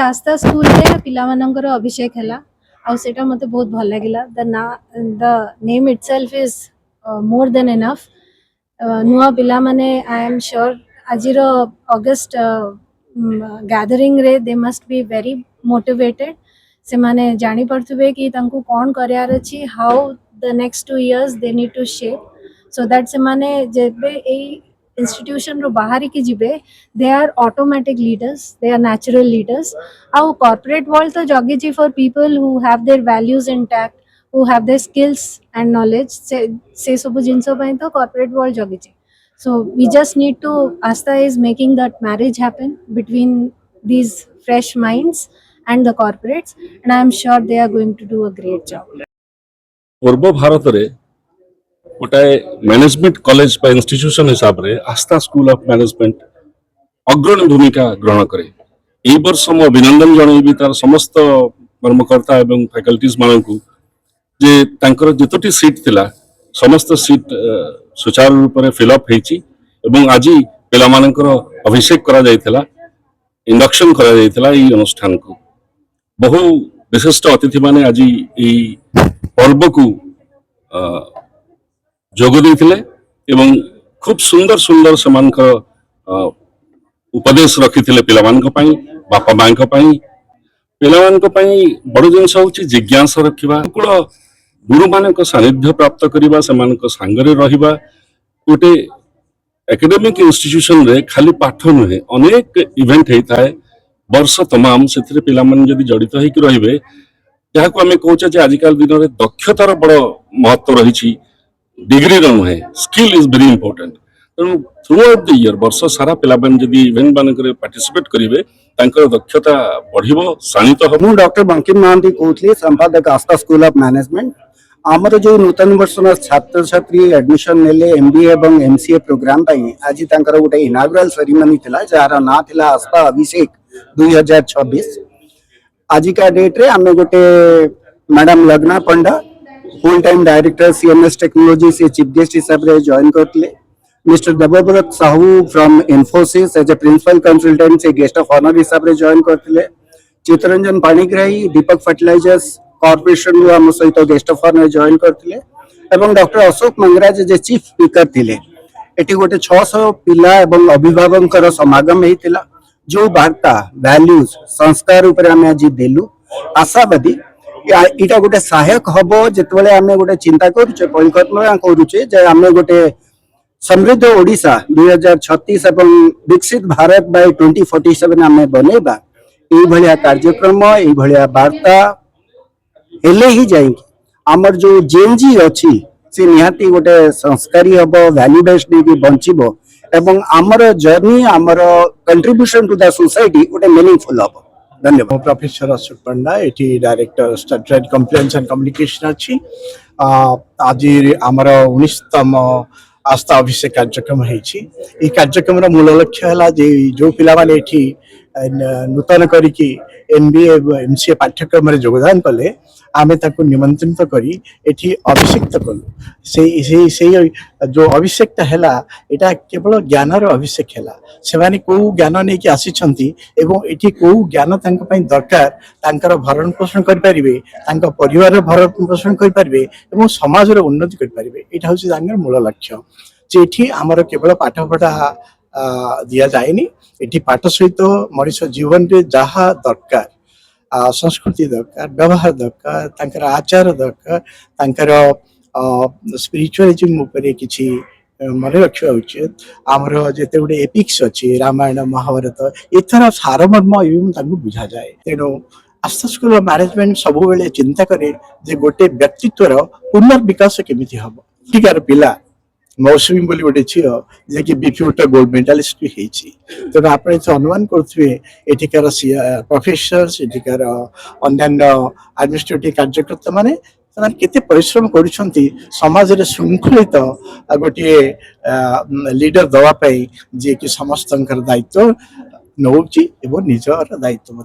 आस्था school रे पिला मानकर अभिषेक हैला आ सेटा मते बहुत भल लागिला the name itself is more than enough नुआ पिला माने आई एम श्योर आजिरो अगस्त गैदरिंग रे they must be very motivated से माने जानी पड़थुबे कि तांको कोन करयार अछि how the next 2 years they need to shape so that से माने जेबे ए institution रो बाहर की जिबे they are automatic leaders, they are natural leaders. Our corporate world तो जगी जी for people who have their values intact, who have their skills and knowledge से सब जिनसो ପାଇଁ तो corporate world जगी जी. So we just need to Astha is making that marriage happen between these fresh minds and the corporates, and I am sure they are going to do a great job. पूर्व भारत रे गोटाए management college बा institution हिसाब रे आस्था school of management अग्रणी भूमिका ग्रहण करे एई वर्ष हम अभिनंदन जणाइबी तार समस्त कर्मकर्ता एवं फैकल्टीज मानकू जे तांकर जतोटी सीट थिला समस्त सीट सुचारू रूप रे फिल अप हेची एवं आज पिला मानकर अभिषेक करा जायतिला इंडक्शन करा जायतिला एई अनुष्ठान को बहु विशिष्ट अतिथि माने आज एई पर्व को जोग देथिले एवं खूब सुंदर सुंदर समानकर उपदेश रखिथिले पिला मानक पई बापा मानक पई पिला मानक पई बड़ जिंस होची जिज्ञासा रखिबा कुल गुरु मानक सानिध्य प्राप्त करिबा समानक संगरे रहिबा गोटे एकेडमिक इंस्टीट्यूशन रे खाली पाठ नहे अनेक इवेंट हेताए वर्ष तमाम सेथिरे पिला मान जदि जड़ित होई कि रहिबे याको हमें कहूचे जे आजिकल दिन रे दक्षतार बड़ महत्व रहिछि डिग्री नुहे स्किल इज वेरी इंपोर्टेंट तेणु थ्रू आउट द इयर वर्ष सारा पिला जदि इवेंट मानक पार्टिसिपेट करेंगे दक्षता बढ़िबो शाणित हो मु डॉक्टर बंकिम महांती कहूली संपादक आस्था स्कूल ऑफ मैनेजमेंट आमर जो नूतन वर्ष छात्र छात्री एडमिशन नेले एमबीए एवं एमसीए प्रोग्राम पई आज तांकर गोटे इनागुरल सेरेमनी थिला जार ना थिला आस्था अभिषेक 2026 आज का डेट रे आमे गोटे madam Lagna Panda full time director CMS technology से चीफ गेस्ट हिसाब रे जॉइन करथिले mister Debabrata Sahu from Infosys as a principal consultant से गेस्ट ऑफ ऑनर हिसाब रे जॉइन करथिले चित्ररंजन पाणिग्राही दीपक फर्टिलाइजर्स कॉर्पोरेशन रो हम सहित गेस्ट ऑफ ऑनर जॉइन करथिले एवं डॉक्टर अशोक मंगराज जे चीफ स्पीकर थिले एटी गोटे 600 पिला एवं अभिभावककर समागम हेतिला जो वार्ता वैल्यूज संस्कार ऊपर हम आज देलु आशावादी इटा गोटे सहायक हम जिते आम गोटे चिंता करुचे परिकल्पना करुचे जे आम गोटे समृद्ध ओडिशा 2036 एवं विकसित भारत बाय 2047 आम बनैबा ये कार्यक्रम ये वार्ता हेले ही जाएंगे आमर जो जेएनजी अच्छी से निहाती गोटे संस्कारी हम वैल्यू बेस्ड नहीं बंचबो एवं आमर जर्नी आमर कंट्रीब्यूशन टू द सोसाइटी गोटे मीनिंगफुल हम धन्यवाद professor Ashok Panda eighty director strategy complaints and communication अच्छी आज आमर 19तम आस्था अभिषेक कार्यक्रम होइछि ई कार्यक्रम मूल लक्ष्य है जे जो पिला माने एठी नूतन करिकी एमबीए एमसीए पाठ्यक्रम रे योगदान कले आमे ताको निमंत्रित करी एठी अभिषेक कलु से जो अभिषेक हैला एटा केवल ज्ञान रो अभिषेक हैला से माने को ज्ञान नै कि आसी छंती एवं एठी को ज्ञान तांक पई दरकार तांकर भरण पोषण कर परिबे तांक परिवार रो भरण पोषण कर परिबे एवं समाज रो उन्नति कर परिबे एटा होछि तांकर मूल लक्ष्य जे एठी हमर केवल पाठ पढ़ा दिया जाएनी एठी पाठ सहित मनुष्य जीवन रे जहा दरकार संस्कृति दरकार व्यवहार दरकार तांकर आचार दरकार तांकर स्पिरिचुअलिज्म ऊपर किछि मन रखा उचित आमर जिते गोटे एपिक्स अच्छी रामायण महाभारत एथर सारमर्म एवं बुझा जाए तेणु आस्था स्कूल ऑफ मैनेजमेंट सब बेले चिंता करे जे गोटे व्यक्तित्वर पुनर्विकास केमिति हम ठीकार पिला मौसुमी बोली गोटे झील जे कि बीपीओटा गोल्ड मेडालिस्ट भी होती तेणु आप अनुमान करुवे एठिकार प्रोफेसर्स एठिकार अन्य एडमिनिस्ट्रेटिव कार्यकर्ता माने केते परिश्रम करुछंती समाज रे श्रृंखलित गोटे लीडर दवा पाई जे कि समस्त दायित्व नौची एवं निजर दायित्व